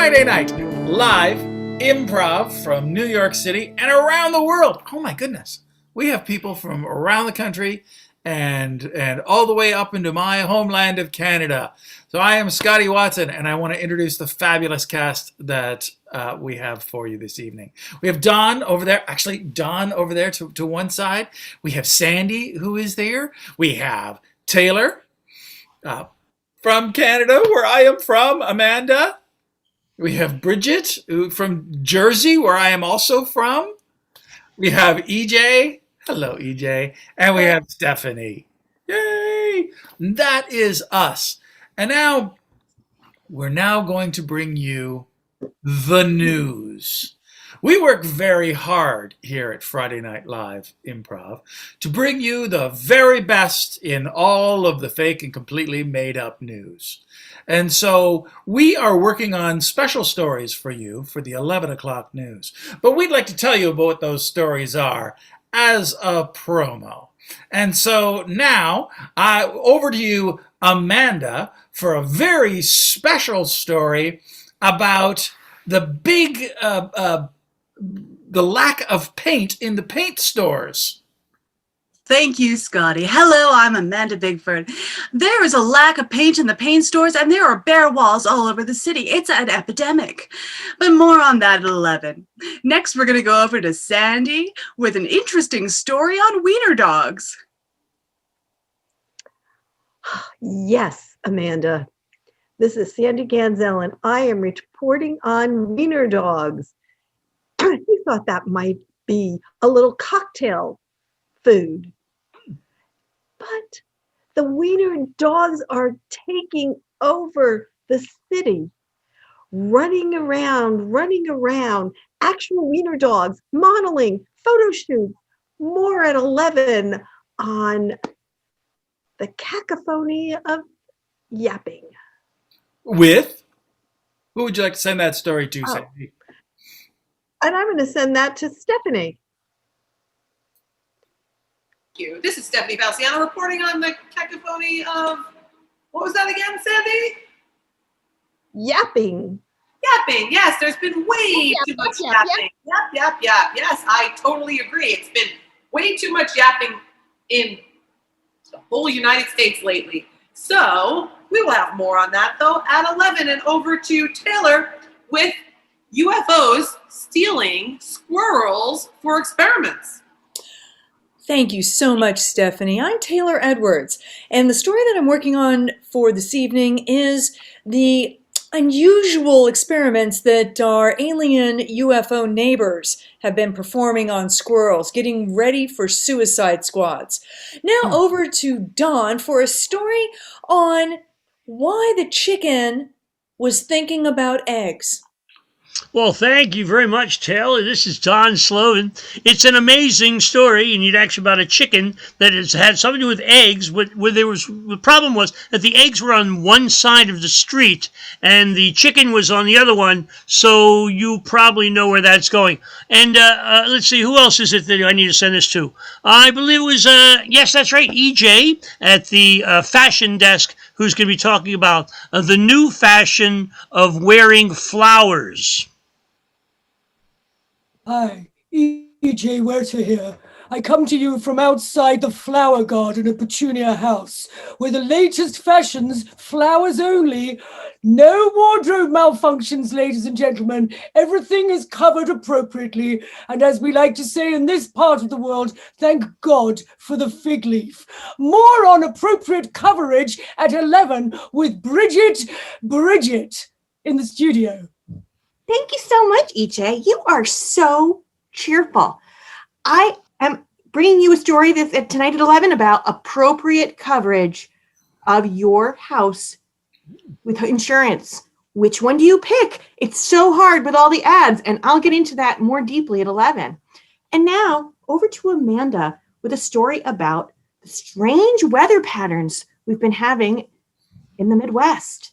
Friday night live improv from New York City and around the world. Oh my goodness. We have people from around the country and all the way up into my homeland of Canada. So I am Scotty Watson, and I want to introduce the fabulous cast that we have for you this evening. We have Don over there, to one side. We have Sandi, who is there. We have Taylor from Canada, where I am from, Amanda. We have Bridget from Jersey, where I am also from. We have EJ. Hello, EJ. And we have Stephanie. Yay! That is us. And now, we're now going to bring you the news. We work very hard here at Friday Night Live Improv to bring you the very best in all of the fake and completely made up news. And so we are working on special stories for you for the 11 o'clock news. But we'd like to tell you about what those stories are as a promo. And so now, over to you, Amanda, for a very special story about the lack of paint in the paint stores. Thank you, Scotty. Hello, I'm Amanda Bigford. There is a lack of paint in the paint stores, and there are bare walls all over the city. It's an epidemic. But more on that at 11. Next, we're going to go over to Sandi with an interesting story on wiener dogs. Yes, Amanda. This is Sandi Gansel, and I am reporting on wiener dogs. You thought that might be a little cocktail food. But the wiener dogs are taking over the city, running around, actual wiener dogs, modeling, photo shoots, more at 11 on the cacophony of yapping. With? Who would you like to send that story to, Sandi? And I'm going to send that to Stephanie. Thank you. This is Stephanie Falciano reporting on the cacophony of, what was that again, Sandi? Yapping. Yapping, yes, there's been way too much yapping. Yap. Yes, I totally agree. It's been way too much yapping in the whole United States lately. So we will have more on that, though, at 11. And over to Taylor with UFOs stealing squirrels for experiments. Thank you so much, Stephanie. I'm Taylor Edwards, and the story that I'm working on for this evening is the unusual experiments that our alien UFO neighbors have been performing on squirrels, getting ready for suicide squads. Now over to Dawn for a story on why the chicken was thinking about eggs. Well, thank you very much, Taylor. This is Don Slovin. It's an amazing story, and it's actually about a chicken that has had something to do with eggs. The problem was that the eggs were on one side of the street, and the chicken was on the other one. So you probably know where that's going. And let's see, who else is it that I need to send this to? I believe it was yes, that's right, EJ at the fashion desk, who's going to be talking about the new fashion of wearing flowers. Hi, E.J. Huerta here. I come to you from outside the flower garden of Petunia House, where the latest fashions, flowers only, no wardrobe malfunctions, ladies and gentlemen. Everything is covered appropriately, and as we like to say in this part of the world, thank God for the fig leaf. More on appropriate coverage at 11 with Bridget in the studio. Thank you so much, EJ. You are so cheerful. I am bringing you a story tonight at 11 about appropriate coverage of your house with insurance. Which one do you pick? It's so hard with all the ads, and I'll get into that more deeply at 11. And now over to Amanda with a story about the strange weather patterns we've been having in the Midwest.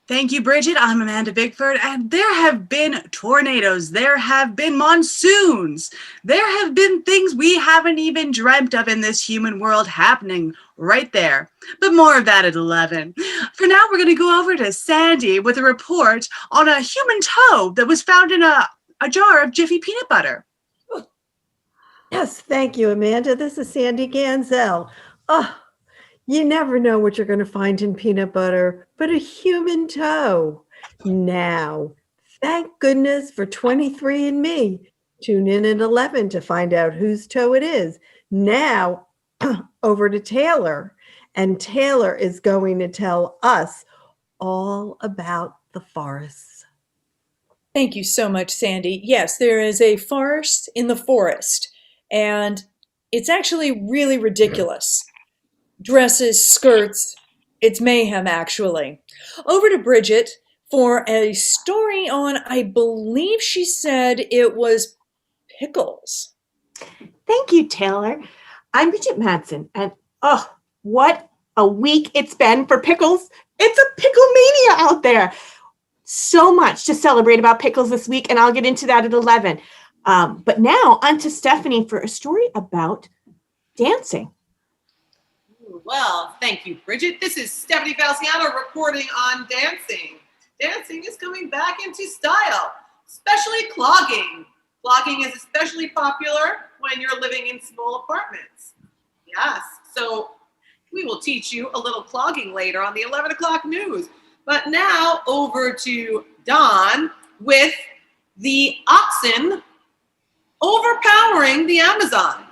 Thank you, Bridget. I'm Amanda Bigford, and there have been tornadoes. There have been monsoons. There have been things we haven't even dreamt of in this human world happening right there. But more of that at 11. For now, we're going to go over to Sandy with a report on a human toe that was found in a jar of Jiffy peanut butter. Yes, thank you, Amanda. This is Sandi Gansel. Oh, you never know what you're going to find in peanut butter, but a human toe. Now, thank goodness for 23andMe. Tune in at 11 to find out whose toe it is. Now, over to Taylor. And Taylor is going to tell us all about the forests. Thank you so much, Sandy. Yes, there is a forest in the forest, and it's actually really ridiculous. Dresses, skirts, it's mayhem, actually. Over to Bridget for a story on, I believe she said it was pickles. Thank you, Taylor. I'm Bridget Madsen, and oh, what a week it's been for pickles. It's a pickle mania out there. So much to celebrate about pickles this week, and I'll get into that at 11. But now on to Stephanie for a story about dancing. Well, thank you, Bridget. This is Stephanie Falciano reporting on dancing. Dancing is coming back into style, especially clogging. Clogging is especially popular when you're living in small apartments. Yes, so we will teach you a little clogging later on the 11 o'clock news. But now over to Don with the oxen overpowering the Amazon.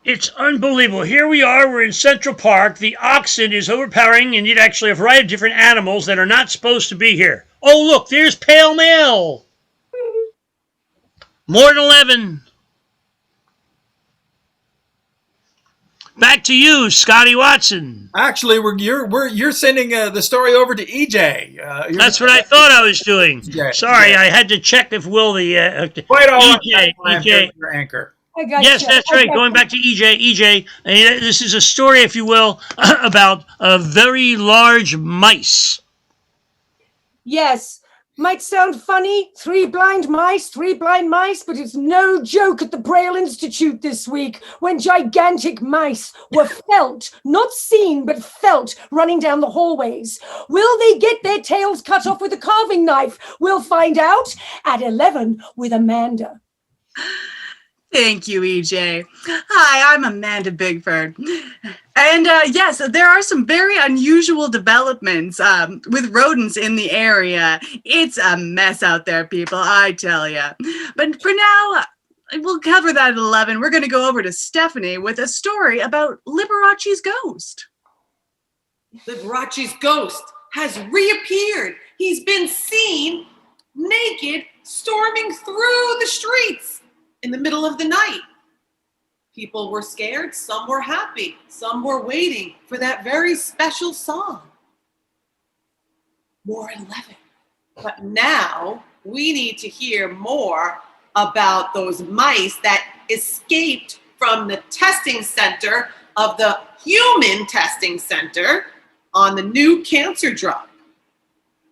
It's unbelievable. Here we are. We're in Central Park. The oxen is overpowering, and yet actually a variety of different animals that are not supposed to be here. Oh, look, there's Pale Mail. More than 11. Back to you, Scotty Watson. Actually, you're sending the story over to EJ. That's what I thought I was doing. EJ. Sorry, I had to check if Will the Quite all right, EJ. your anchor. Yes, that's right. Going back to EJ, this is a story, if you will, about very large mice. Yes, might sound funny, three blind mice, but it's no joke at the Braille Institute this week when gigantic mice were felt, not seen, but felt running down the hallways. Will they get their tails cut off with a carving knife? We'll find out at 11 with Amanda. Thank you, EJ. Hi, I'm Amanda Bigford. And yes, there are some very unusual developments with rodents in the area. It's a mess out there, people, I tell you. But for now, we'll cover that at 11. We're going to go over to Stephanie with a story about Liberace's ghost. Liberace's ghost has reappeared. He's been seen naked storming through the streets in the middle of the night. People were scared, some were happy, some were waiting for that very special song. More at 11. But now we need to hear more about those mice that escaped from the testing center of the human testing center on the new cancer drug.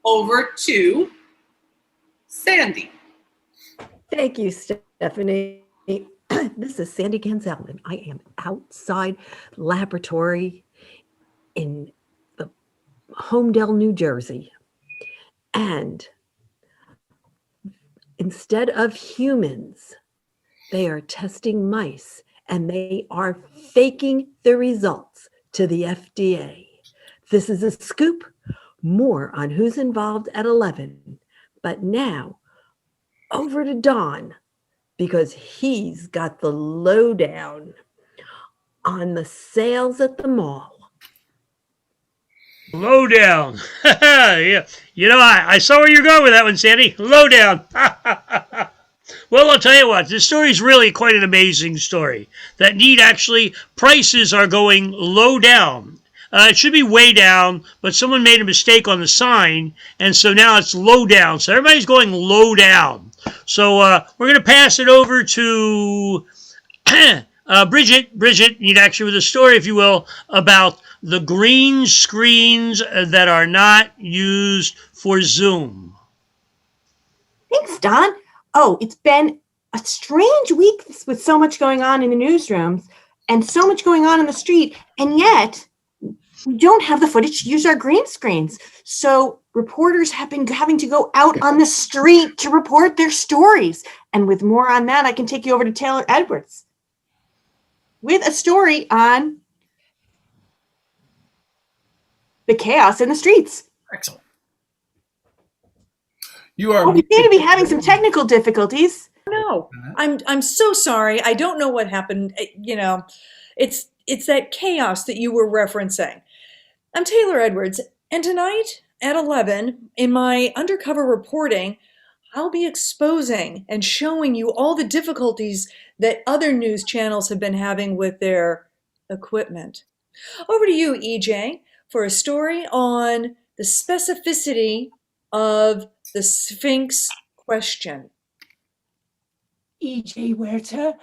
Over to Sandy. Thank you, Stephanie. This is Sandi Gansel, and I am outside laboratory in the Homedale, New Jersey. And instead of humans, they are testing mice, and they are faking the results to the FDA. This is a scoop. More on who's involved at 11. But now, over to Don, because he's got the lowdown on the sales at the mall. Lowdown. Yeah. You know, I saw where you're going with that one, Sandy. Lowdown. Well, I'll tell you what, this story is really quite an amazing story. That need actually, prices are going low down. It should be way down, but someone made a mistake on the sign, and so now it's low down. So everybody's going low down. So we're going to pass it over to Bridget. Bridget, you'd actually with a story, if you will, about the green screens that are not used for Zoom. Thanks, Don. Oh, it's been a strange week with so much going on in the newsrooms and so much going on in the street. And yet, we don't have the footage to use our green screens. So reporters have been having to go out on the street to report their stories. And with more on that, I can take you over to Taylor Edwards with a story on the chaos in the streets. Excellent. You are. Oh, we seem to be having some technical difficulties. No, I'm so sorry. I don't know what happened. It's that chaos that you were referencing. I'm Taylor Edwards, and tonight at 11, in my undercover reporting, I'll be exposing and showing you all the difficulties that other news channels have been having with their equipment. Over to you, EJ, for a story on the specificity of the Sphinx question. EJ Huerta,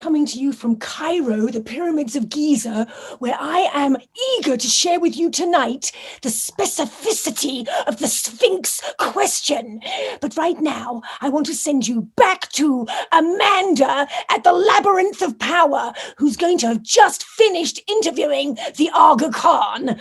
coming to you from Cairo, the pyramids of Giza, where I am eager to share with you tonight the specificity of the Sphinx question. But right now, I want to send you back to Amanda at the Labyrinth of Power, who's going to have just finished interviewing the Aga Khan.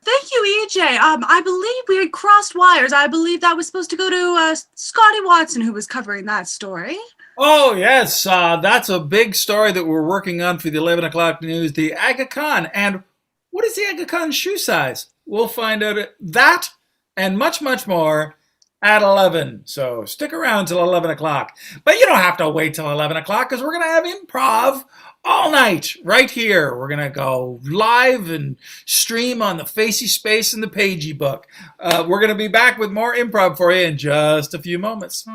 Thank you, EJ. I believe we had crossed wires. I believe that was supposed to go to Scotty Watson, who was covering that story. Oh, yes. That's a big story that we're working on for the 11 o'clock news, the Aga Khan. And what is the Aga Khan shoe size? We'll find out that and much, much more at 11. So stick around till 11 o'clock. But you don't have to wait till 11 o'clock because we're going to have improv all night right here. We're going to go live and stream on the Facey Space and the Pagey book. We're going to be back with more improv for you in just a few moments.